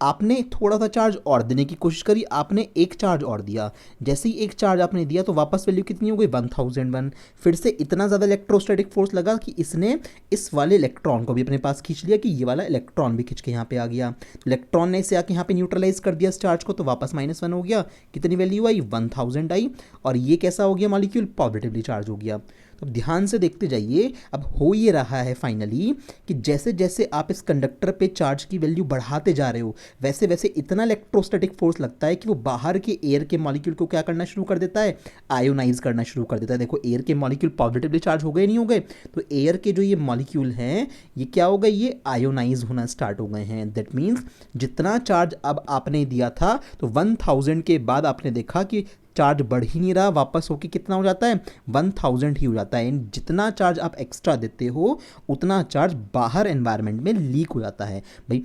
आपने थोड़ा सा चार्ज और देने की कोशिश करी, आपने एक चार्ज और दिया। जैसे ही एक चार्ज आपने दिया तो वापस वैल्यू कितनी हो गई, 1001। फिर से इतना ज़्यादा इलेक्ट्रोस्टैटिक फोर्स लगा कि इसने इस वाले इलेक्ट्रॉन को भी अपने पास खींच लिया कि ये वाला इलेक्ट्रॉन भी खींच के यहाँ पे आ गया। तो इलेक्ट्रॉन ने इसे आके यहाँ पे न्यूट्रलाइज कर दिया इस चार्ज को, तो वापस -1 हो गया। कितनी वैल्यू आई, 1000 आई। और ये कैसा हो गया मॉलिक्यूल, पॉजिटिवली चार्ज हो गया। तो ध्यान से देखते जाइए। अब हो ये रहा है फाइनली कि जैसे जैसे आप इस कंडक्टर पे चार्ज की वैल्यू बढ़ाते जा रहे हो वैसे वैसे इतना इलेक्ट्रोस्टैटिक फोर्स लगता है कि वो बाहर के एयर के मॉलिक्यूल को क्या करना शुरू कर देता है, आयोनाइज करना शुरू कर देता है। देखो एयर के मॉलिक्यूल पॉजिटिवली चार्ज हो गए, नहीं हो गए, तो एयर के जो ये मॉलिक्यूल हैं ये क्या हो गए, ये आयोनाइज होना स्टार्ट हो गए हैं। दैट मीन्स जितना चार्ज अब आपने दिया था तो 1000 के बाद आपने देखा कि चार्ज बढ़ ही नहीं रहा, वापस होके कितना हो जाता है, 1000 ही हो जाता है। जितना चार्ज आप एक्स्ट्रा देते हो उतना चार्ज बाहर एनवायरनमेंट में लीक हो जाता है। भाई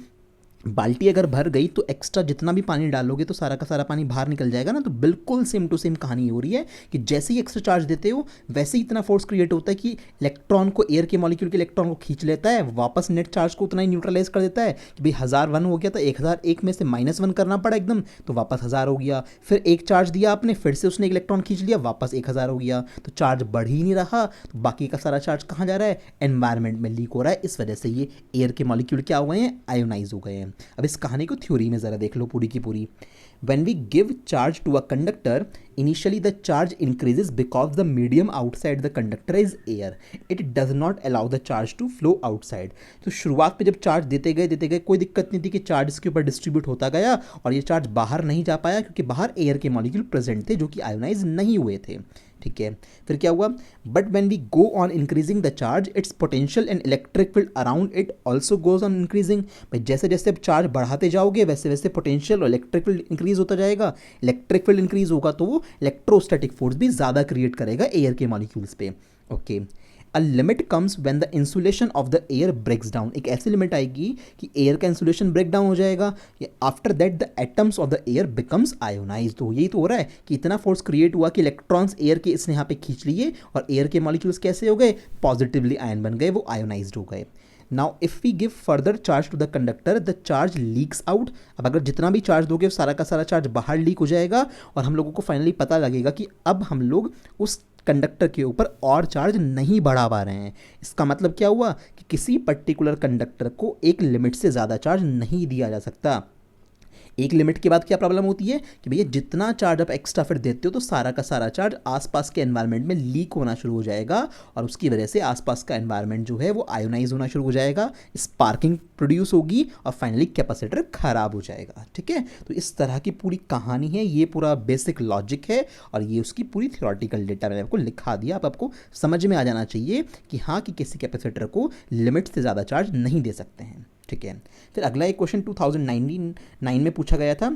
बाल्टी अगर भर गई तो एक्स्ट्रा जितना भी पानी डालोगे तो सारा का सारा पानी बाहर निकल जाएगा ना। तो बिल्कुल सेम टू सेम कहानी हो रही है कि जैसे ही एक्स्ट्रा चार्ज देते हो वैसे ही इतना फोर्स क्रिएट होता है कि इलेक्ट्रॉन को, एयर के मॉलिक्यूल के इलेक्ट्रॉन को खींच लेता है, वापस नेट चार्ज को उतना ही न्यूट्रलाइज कर देता है कि भाई 1001 हो गया था, 1001 में से -1 करना पड़ा एकदम, तो वापस 1000 हो गया। फिर एक चार्ज दिया आपने, फिर से उसने इलेक्ट्रॉन खींच लिया, वापस 1000 हो गया। तो चार्ज बढ़ ही नहीं रहा, तो बाकी का सारा चार्ज कहाँ जा रहा है, एनवायरनमेंट में लीक हो रहा है। इस वजह से ये एयर के मॉलिक्यूल क्या हो गए हैं, आयोनाइज हो गए हैं। अब इस कहानी थ्योरी में जरा देख लो पूरी की पूरी। When we give charge to a conductor, initially the charge increases because the medium outside the conductor is air. It does not allow the charge to flow outside. तो शुरुआत पे जब चार्ज देते गए कोई दिक्कत नहीं थी कि चार्ज इसके ऊपर डिस्ट्रीब्यूट होता गया और ये चार्ज बाहर नहीं जा पाया क्योंकि बाहर एयर के मॉलिक्यूल प्रेजेंट थे जो कि आयोनाइज नहीं हुए थे। ठीक है, फिर क्या हुआ, but when we go on increasing the charge its potential and electric field around it also goes on increasing. भाई जैसे जैसे अब चार्ज बढ़ाते जाओगे वैसे वैसे पोटेंशियल और इलेक्ट्रिक फील्ड इंक्रीज होता जाएगा। इलेक्ट्रिक फील्ड इंक्रीज होगा तो वो इलेक्ट्रोस्टैटिक फोर्स भी ज़्यादा क्रिएट करेगा एयर के मॉलिक्यूल्स पे। Okay, a limit comes when the insulation of the air breaks down, एक ऐसी लिमिट आएगी कि एयर का इंसुलेशन ब्रेक डाउन हो जाएगा, after that the atoms of the air becomes ionize. तो यही तो हो रहा है कि इतना फोर्स क्रिएट हुआ कि इलेक्ट्रॉन्स एयर के इसने यहाँ पे खींच लिए और एयर के मॉलिक्यूल्स कैसे हो गए, पॉजिटिवली आयन बन गए, वो आयोनाइज्ड हो गए। Now if we give further charge to the conductor the charge leaks out. अब अगर जितना भी चार्ज दोगे सारा का सारा चार्ज बाहर लीक हो जाएगा और हम लोगों को फाइनली पता लगेगा कि अब हम लोग उस कंडक्टर के ऊपर और चार्ज नहीं बढ़ा पा रहे हैं। इसका मतलब क्या हुआ कि किसी पर्टिकुलर कंडक्टर को एक लिमिट से ज़्यादा चार्ज नहीं दिया जा सकता। एक लिमिट के बाद क्या प्रॉब्लम होती है कि भैया जितना चार्ज आप एक्स्ट्रा फिर देते हो तो सारा का सारा चार्ज आसपास के एनवायरनमेंट में लीक होना शुरू हो जाएगा और उसकी वजह से आसपास का एनवायरनमेंट जो है वो आयोनाइज होना शुरू हो जाएगा, स्पार्किंग प्रोड्यूस होगी और फाइनली कैपेसिटर खराब हो जाएगा। ठीक है, तो इस तरह की पूरी कहानी है, ये पूरा बेसिक लॉजिक है और ये उसकी पूरी थियोरेटिकल डेटा मैंने आपको लिखा दिया। अब आपको समझ में आ जाना चाहिए कि हाँ कि किसी कैपेसिटर को लिमिट से ज़्यादा चार्ज नहीं दे सकते हैं। ठीक है, फिर अगला एक क्वेश्चन 2009 में पूछा गया था,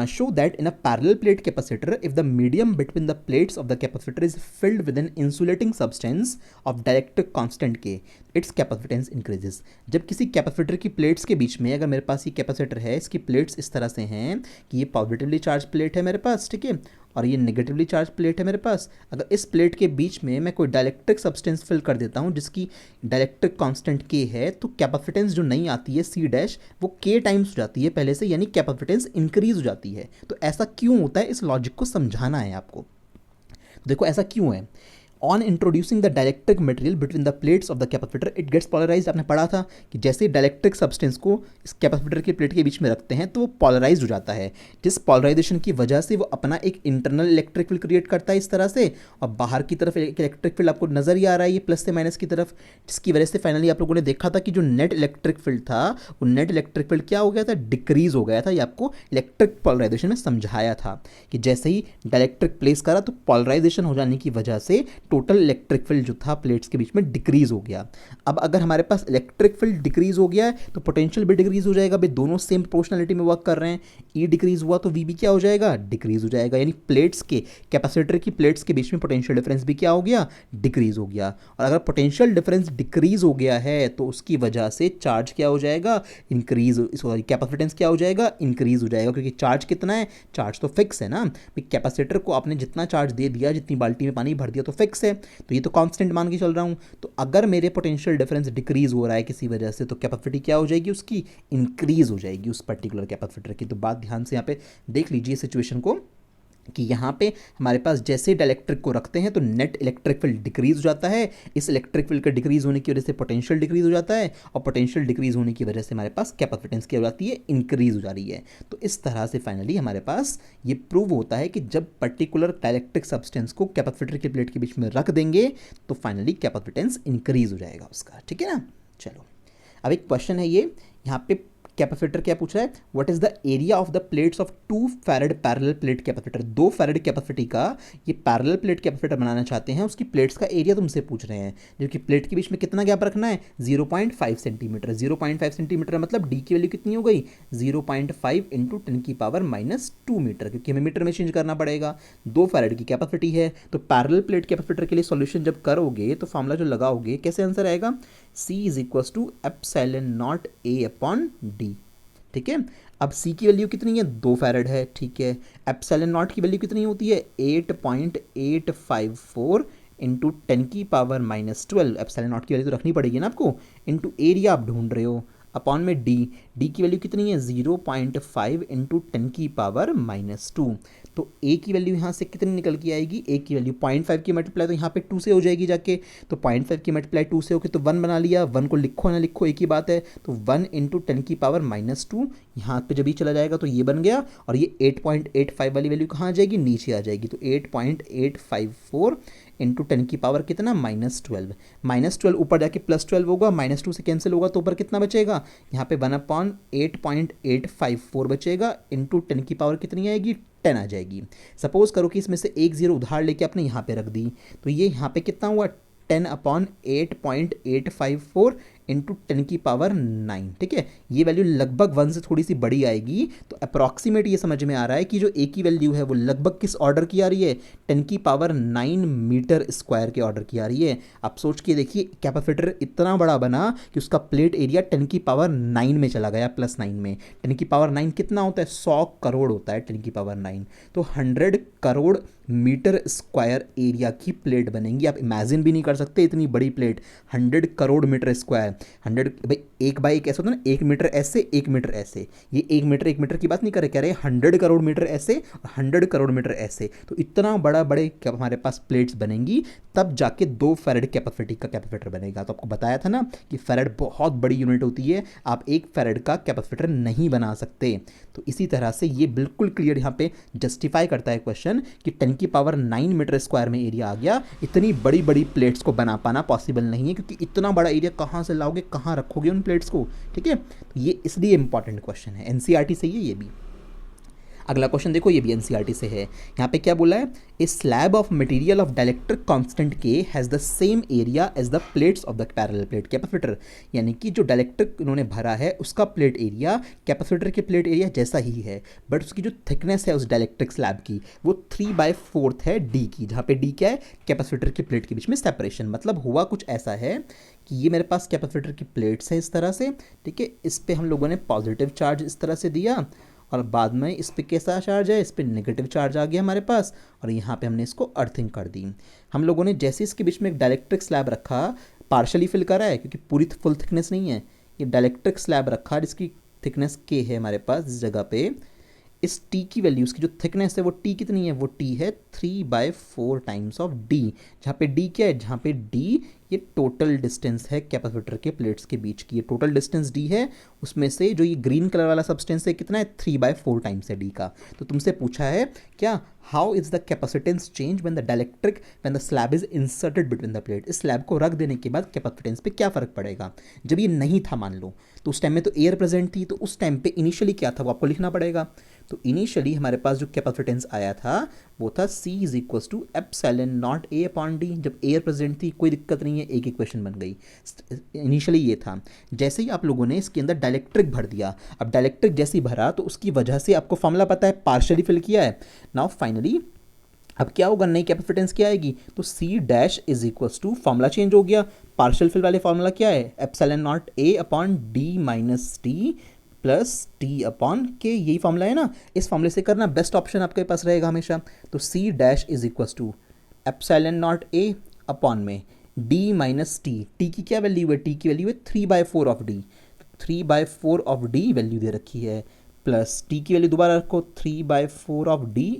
show that in a parallel plate capacitor if the medium between the plates of the capacitor is filled with an insulating substance of dielectric constant K, its capacitance increases. जब किसी कैपेसिटर की plates के बीच में, अगर मेरे पास ये capacitor है, इसकी प्लेट्स इस तरह से हैं कि ये पॉजिटिवली चार्ज प्लेट है मेरे पास, ठीक है, और ये नेगेटिवली चार्ज प्लेट है मेरे पास, अगर इस प्लेट के बीच में मैं कोई डायलेक्ट्रिक सब्सटेंस फिल कर देता हूँ जिसकी डायलेक्ट्रिक कांस्टेंट के है, तो कैपेसिटेंस जो नहीं आती है सी डैश वो के टाइम्स हो जाती है पहले से, यानी कैपेसिटेंस इंक्रीज हो जाती है। तो ऐसा क्यों होता है, इस लॉजिक को समझाना है आपको। देखो ऐसा क्यों है, on introducing the dielectric material between the plates of the capacitor it gets polarized. आपने पढ़ा था कि जैसे डायलेक्ट्रिक सब्सटेंस को इस कैपेसिटर की प्लेट के बीच में रखते हैं तो वो पोलराइज हो जाता है, जिस पोलराइजेशन की वजह से वो अपना एक इंटरनल इलेक्ट्रिक फील्ड क्रिएट करता है इस तरह से, और बाहर की तरफ एक इलेक्ट्रिक फील्ड आपको नजर ही आ रहा है ये प्लस से माइनस की तरफ, जिसकी वजह से फाइनली आप लोगों ने देखा था कि जो नेट इलेक्ट्रिक फील्ड था वो नेट इलेक्ट्रिक फील्ड क्या हो गया था, डिक्रीज हो गया था। ये आपको इलेक्ट्रिक पोलराइजेशन में समझाया था कि जैसे ही डायलेक्ट्रिक प्लेस करा तो पोलराइजेशन हो जाने की वजह से टोटल इलेक्ट्रिक फील्ड जो था प्लेट्स के बीच में डिक्रीज हो गया। अब अगर हमारे पास इलेक्ट्रिक फील्ड डिक्रीज हो गया है तो पोटेंशियल भी डिक्रीज हो जाएगा, भाई दोनों सेम प्रोपोर्शनलिटी में वर्क कर रहे हैं, ई डिक्रीज हुआ तो वी भी क्या हो जाएगा, डिक्रीज हो जाएगा, यानी प्लेट्स के कैपेसिटर की प्लेट्स के बीच में पोटेंशियल डिफरेंस भी क्या हो गया, डिक्रीज हो गया। और अगर पोटेंशियल डिफरेंस डिक्रीज हो गया है तो उसकी वजह से चार्ज क्या हो जाएगा, इंक्रीज, सॉरी कैपेसिटेंस क्या हो जाएगा, इंक्रीज हो जाएगा, क्योंकि चार्ज कितना है, चार्ज तो फिक्स है ना, कैपेसिटर को आपने जितना चार्ज दे दिया, जितनी बाल्टी में पानी भर दिया तो फिक्स है, तो ये तो कांस्टेंट मान के चल रहा हूँ। तो अगर मेरे पोटेंशियल डिफरेंस डिक्रीज हो रहा है किसी वजह से तो कैपेसिटी क्या हो जाएगी, उसकी इंक्रीज हो जाएगी उस पर्टिकुलर कैपेसिटर की। तो बात ध्यान से यहाँ पे देख लीजिए सिचुएशन को कि यहाँ पे हमारे पास जैसे डायलेक्ट्रिक को रखते हैं तो नेट इलेक्ट्रिक फील्ड डिक्रीज हो जाता है, इस इलेक्ट्रिक फील्ड का डिक्रीज होने की वजह से पोटेंशियल डिक्रीज हो जाता है, और पोटेंशियल डिक्रीज होने की वजह से हमारे पास कैपेसिटेंस क्या हो जाती है, इंक्रीज हो जा रही है। तो इस तरह से फाइनली हमारे पास ये प्रूव होता है कि जब पर्टिकुलर डायलेक्ट्रिक सब्सटेंस को कैपेसिटर की प्लेट के बीच में रख देंगे तो फाइनली कैपेसिटेंस इंक्रीज हो जाएगा उसका। ठीक है ना, चलो अब एक क्वेश्चन है ये, यहाँ पे कैपेसिटर क्या पूछ रहा है, what is the area of the plates of 2 farad parallel plate capacitor. 2 farad capacity का ये पैरेलल प्लेट कैपेसिटर बनाना चाहते हैं, उसकी प्लेट्स का एरिया तुमसे पूछ रहे हैं, जो कि प्लेट के बीच में कितना गैप रखना है, 0.5 सेंटीमीटर। 0.5 सेंटीमीटर मतलब डी की वैल्यू कितनी हो गई, 0.5 इंटू 10⁻² मीटर, क्योंकि हमें मीटर में चेंज करना पड़ेगा। 2 फैरेड की कैपेसिटी है, तो पैरेलल प्लेट कैपेसिटर के लिए सॉल्यूशन जब करोगे तो फॉर्मूला जो लगाओगे कैसे आंसर आएगा, C is equal to ε0 A upon D. ठीक है, अब C की वैल्यू कितनी है, 2 फैरेड है, ठीक है, ε0 की वैल्यू कितनी होती है, 8.854 इंटू 10⁻12। ε0 की वैल्यू तो रखनी पड़ेगी ना आपको, इंटू एरिया आप ढूंढ रहे हो, अपॉन में डी की वैल्यू कितनी है, 0.5 इंटू 10⁻²। तो ए की वैल्यू यहाँ से कितनी निकल के आएगी, ए की वैल्यू 0.5 की मल्टीप्लाई तो यहाँ पे 2 से हो जाएगी जाके, तो 0.5 की मल्टीप्लाई 2 से होकर तो 1 बना लिया, 1 को लिखो ना लिखो एक ही बात है, तो 1 इंटू 10⁻² यहाँ पे जब ही चला जाएगा तो ये बन गया, और ये 8.85 वाली वैल्यू कहाँ आ जाएगी, नीचे आ जाएगी, तो 8.854 इंटू 10 की पावर कितना, -12। -12 ऊपर जाके +12 होगा, -2 से कैंसिल होगा तो ऊपर कितना बचेगा, यहाँ पे 1/8.854 बचेगा, इंटू 10 की पावर कितनी आएगी, 10 आ जाएगी। सपोज करो कि इसमें से एक जीरो उधार लेके आपने यहाँ पे रख दी, तो ये यहाँ पे कितना हुआ, 10/8.854 इंटू 10⁻⁹, ठीक है। ये वैल्यू लगभग 1 से थोड़ी सी बड़ी आएगी, तो अप्रॉक्सीमेट ये समझ में आ रहा है कि जो ए की वैल्यू है वो लगभग किस ऑर्डर की आ रही है, 10⁻⁹ मीटर स्क्वायर के ऑर्डर की आ रही है। आप सोच के देखिए, कैपेसिटर इतना बड़ा बना कि उसका प्लेट एरिया 10⁻⁹ में चला गया, +9 में। 10⁻⁹ कितना होता है, 100 करोड़ होता है 10⁻⁹। तो 100 करोड़ मीटर स्क्वायर एरिया की प्लेट बनेंगी। आप इमेजिन भी नहीं कर सकते इतनी बड़ी प्लेट, 100 करोड़ मीटर स्क्वायर। 100 भाई, एक बाई एक ऐसा होता है ना, 1 मीटर ऐसे 1 मीटर ऐसे, ये 1 मीटर की बात नहीं कर रहे, कह रहे 100 करोड़ मीटर ऐसे, 100 करोड़ मीटर ऐसे। तो इतना बड़ा बड़े हमारे पास प्लेट्स बनेंगी, तब जाके 2 फैरेड कैपेसिटी का कैपेसिटर बनेगा। तो आपको बताया था ना कि फैरेड बहुत बड़ी यूनिट होती है, आप 1 फैरेड का कैपेसिटर नहीं बना सकते। तो इसी तरह से ये बिल्कुल क्लियर यहाँ पे जस्टिफाई करता है क्वेश्चन कि 10⁻⁹ मीटर स्क्वायर में एरिया आ गया। इतनी बड़ी बड़ी प्लेट्स को बना पाना पॉसिबल नहीं है, क्योंकि इतना बड़ा एरिया कहाँ से लाओगे, कहाँ रखोगे उन प्लेट्स को, ठीक है। तो ये इसलिए इंपॉर्टेंट क्वेश्चन है, एनसीईआरटी से ये भी। अगला क्वेश्चन देखो, ये भी एनसीईआरटी से है। यहाँ पे क्या बोला है, a slab of material of dielectric constant K has the same area as the plates of the parallel plate capacitor. यानी कि जो डाइलेक्ट्रिक उन्होंने भरा है उसका प्लेट एरिया कैपेसिटर के प्लेट एरिया जैसा ही है, बट उसकी जो थिकनेस है उस डाइलेक्ट्रिक स्लैब की वो 3/4 है डी की, जहाँ पे डी क्या है, कैपेसिटर की प्लेट के बीच में सेपरेशन। मतलब हुआ कुछ ऐसा है कि ये मेरे पास कैपेसिटर की प्लेट्स हैं इस तरह से, ठीक है। इस पर हम लोगों ने पॉजिटिव चार्ज इस तरह से दिया, और बाद में इस पे कैसा चार्ज है, इस पे नेगेटिव चार्ज आ गया हमारे पास, और यहाँ पे हमने इसको अर्थिंग कर दी। हम लोगों ने जैसे इसके बीच में एक डाइलेक्ट्रिक स्लैब रखा, पार्शली फिल करा है क्योंकि पूरी फुल थिकनेस नहीं है, ये डाइलेक्ट्रिक स्लैब रखा जिसकी थिकनेस के है हमारे पास इस जगह पे। इस टी की वैल्यू, उसकी जो थिकनेस है वो टी कितनी है, वो टी है 3/4 टाइम्स ऑफ डी, जहाँ पे डी क्या है, जहाँ पे डी ये टोटल डिस्टेंस है कैपेसिटर के प्लेट्स के बीच की, ये टोटल डिस्टेंस डी है, उसमें से जो ये ग्रीन कलर वाला सब्सटेंस है कितना है, 3/4 टाइम्स है डी का। तो तुमसे पूछा है क्या, how is the capacitance change when the dielectric when the slab is inserted between the plate. इस स्लैब को रख देने के बाद कैपेसिटेंस पे क्या फर्क पड़ेगा। जब ये नहीं था मान लो, तो उस टाइम में तो एयर प्रेजेंट थी, तो उस टाइम पे इनिशियली क्या था वो आपको लिखना पड़ेगा। तो इनिशियली हमारे पास जो कैपेसिटेंस आया था वो था C is equals to ε0 A/d। जब एयर प्रेजेंट थी कोई दिक्कत नहीं है, एक इक्वेशन बन गई। इनिशियली ये था, जैसे ही आप लोगों ने इसके अंदर डाइलेक्ट्रिक भर दिया, अब डाइलेक्ट्रिक जैसे ही भरा तो उसकी वजह से आपको फॉर्मूला पता है, पार्शियली फिल किया है। नाउ फाइनली अब क्या होगा, नई कैपेसिटेंस क्या आएगी, तो C' is equals to, formula change हो गया, पार्शियल फिल वाले फॉर्मूला क्या है, ε0 A/d - t/t/k, यही फॉर्मूला है ना। इस फॉर्मूले से करना बेस्ट ऑप्शन आपके पास रहेगा हमेशा। तो C' is equals to ε0 A में d - t की क्या वैल्यू है, t की वैल्यू है 3/4 of d, 3/4 of d value दे रखी है, प्लस t की वैल्यू दोबारा रखो 3/4 ऑफ d,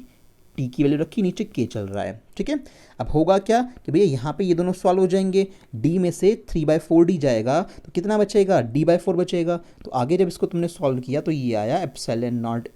टी की वैल्यू रखी, नीचे के चल रहा है, ठीक है। अब होगा क्या कि भैया यहाँ पे ये दोनों सॉल्व हो जाएंगे, डी में से 3/4d जाएगा तो कितना बचेगा, d/4 बचेगा। तो आगे जब इसको तुमने सॉल्व किया तो ये आया ε0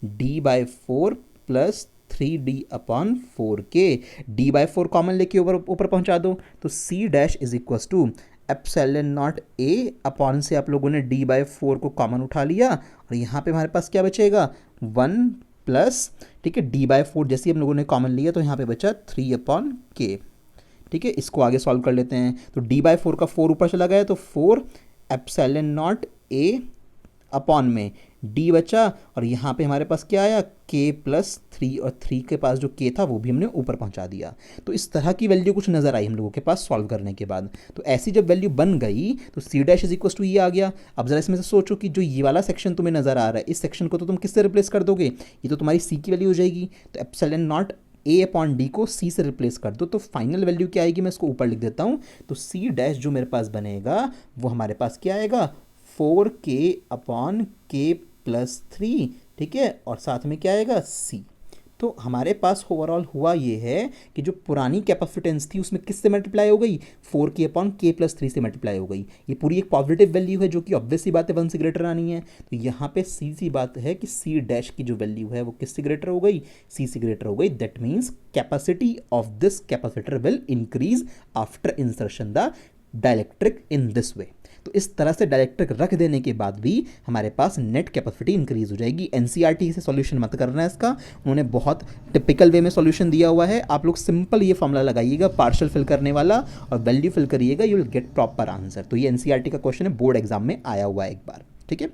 A/d/4 plus 3d/4k, d/4 common लेके ऊपर पहुँचा दो, तो C' is equals to ε0 A से आप लोगों ने d/4 को कॉमन उठा लिया, और यहाँ पे हमारे पास क्या बचेगा, 1 प्लस, ठीक है, d/4 जैसे हम लोगों ने कॉमन लिया तो यहाँ पे बचा 3/k, ठीक है। इसको आगे सॉल्व कर लेते हैं, तो d/4 का 4 ऊपर चला गया तो 4 ε0 A में d बचा, और यहाँ पे हमारे पास क्या आया, k + 3, और 3 के पास जो k था वो भी हमने ऊपर पहुँचा दिया। तो इस तरह की वैल्यू कुछ नज़र आई हम लोगों के पास सॉल्व करने के बाद। तो ऐसी जब वैल्यू बन गई तो C' इज इक्वल टू ये आ गया। अब जरा इसमें से सोचो कि जो ये वाला सेक्शन तुम्हें नज़र आ रहा है, इस सेक्शन को तो तुम किससे रिप्लेस कर दोगे, ये तो तुम्हारी C की वैल्यू हो जाएगी। तो ε0 A/d को C से रिप्लेस कर दो, तो फाइनल वैल्यू क्या आएगी, मैं इसको ऊपर लिख देता हूँ। तो C' जो मेरे पास बनेगा वो हमारे पास क्या आएगा, 4k/k + 3, ठीक है, और साथ में क्या आएगा, C। तो हमारे पास ओवरऑल हुआ ये है कि जो पुरानी कैपेसिटेंस थी उसमें किससे मल्टीप्लाई हो गई, 4k/k + 3 से मल्टीप्लाई हो गई। ये पूरी एक पॉजिटिव वैल्यू है जो कि ऑब्वियस सी बात है 1 से ग्रेटर आनी है। तो यहाँ पे सी बात है कि C' की जो वैल्यू है वो किससे ग्रेटर हो गई, C से ग्रेटर हो गई। That means capacity of this capacitor will increase after insertion the dielectric in this way. तो इस तरह से डाइलेक्ट्रिक रख देने के बाद भी हमारे पास नेट कैपेसिटी इंक्रीज हो जाएगी। एनसीईआरटी से सॉल्यूशन मत करना है इसका, उन्होंने बहुत टिपिकल वे में सॉल्यूशन दिया हुआ है। आप लोग सिंपल ये फॉर्मूला लगाइएगा पार्शियल फिल करने वाला और वैल्यू फिल करिएगा, you will get proper answer. तो ये एनसीईआरटी का क्वेश्चन है, बोर्ड एग्जाम में आया हुआ है एक बार, ठीक है।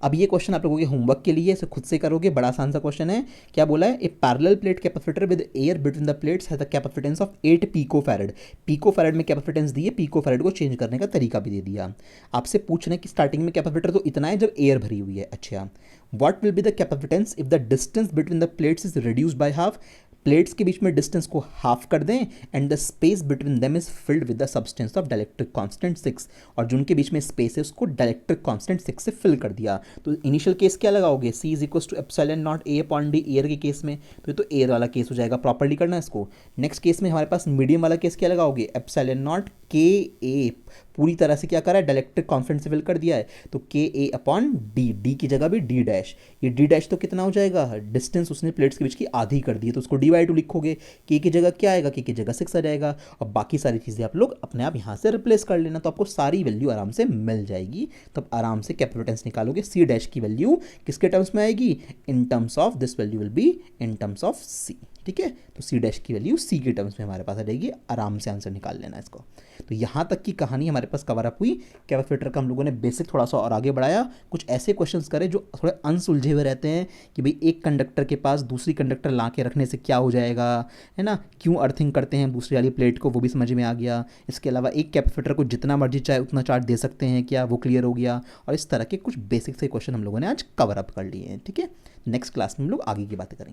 अब ये क्वेश्चन आप लोगों के होमवर्क के लिए, इसे खुद से करोगे, बड़ा आसान सा क्वेश्चन है। क्या बोला है, a parallel plate capacitor with air between the plates has a capacitance of 8 picofarad. Picofarad में कैपेसिटेंस दी है, पिकोफैरेड को चेंज करने का तरीका भी दे दिया। आपसे पूछना है कि स्टार्टिंग में कैपेसिटर तो इतना है जब एयर भरी हुई है। अच्छा, what will be the capacitance if the distance between the plates is reduced by half. Plates के बीच में डिस्टेंस को हाफ कर दें and the space between them is filled with the substance of dielectric constant 6, और जो उनके बीच में space है उसको डाइलेक्ट्रिक कांस्टेंट 6 से फिल कर दिया। तो इनिशियल केस क्या लगाओगे, C is equal to epsilon naught A upon D, air के केस में, तो ये तो एयर वाला केस हो जाएगा, प्रॉपर्ली करना है इसको। नेक्स्ट केस में हमारे पास मीडियम वाला केस क्या लगाओगे, एप्सिलॉन नॉट के ए, पूरी तरह से क्या करा है, डाइलेक्ट्रिक कांस्टेंट से फिल कर दिया है, तो के ए अपॉन डी, डी की जगह भी डी डैश। ये डी डैश तो कितना हो जाएगा, डिस्टेंस उसने प्लेट्स के बीच की आधी कर दी है, तो उसको डी/2 लिखोगे, के की जगह क्या आएगा, के की जगह 6 आ जाएगा, और बाकी सारी चीज़ें आप लोग अपने आप यहाँ से रिप्लेस कर लेना, तो आपको सारी वैल्यू आराम से मिल जाएगी। तो आप आराम से कैपेसिटेंस निकालोगे, सी डैश की वैल्यू किसके टर्म्स में आएगी, in terms of this value will be in terms of C, ठीक है। तो सी डैश की वैल्यू सी के टर्म्स में हमारे पास आ जाएगी, आराम से आंसर निकाल लेना इसको। तो यहाँ तक की कहानी हमारे पास कवर अप हुई। कैपेसिटर का हम लोगों ने बेसिक थोड़ा सा और आगे बढ़ाया, कुछ ऐसे क्वेश्चंस करे जो थोड़े अनसुलझे हुए रहते हैं कि भाई एक कंडक्टर के पास दूसरी कंडक्टर ला के रखने से क्या हो जाएगा, है ना, क्यों अर्थिंग करते हैं दूसरी वाली प्लेट को, वो भी समझ में आ गया। इसके अलावा एक कैपेसिटर को जितना मर्जी चाहे उतना चार्ज दे सकते हैं क्या, वो क्लियर हो गया। और इस तरह के कुछ बेसिक से क्वेश्चन हम लोगों ने आज कवर अप कर लिए हैं, ठीक है। नेक्स्ट क्लास में हम लोग आगे की बातें करेंगे।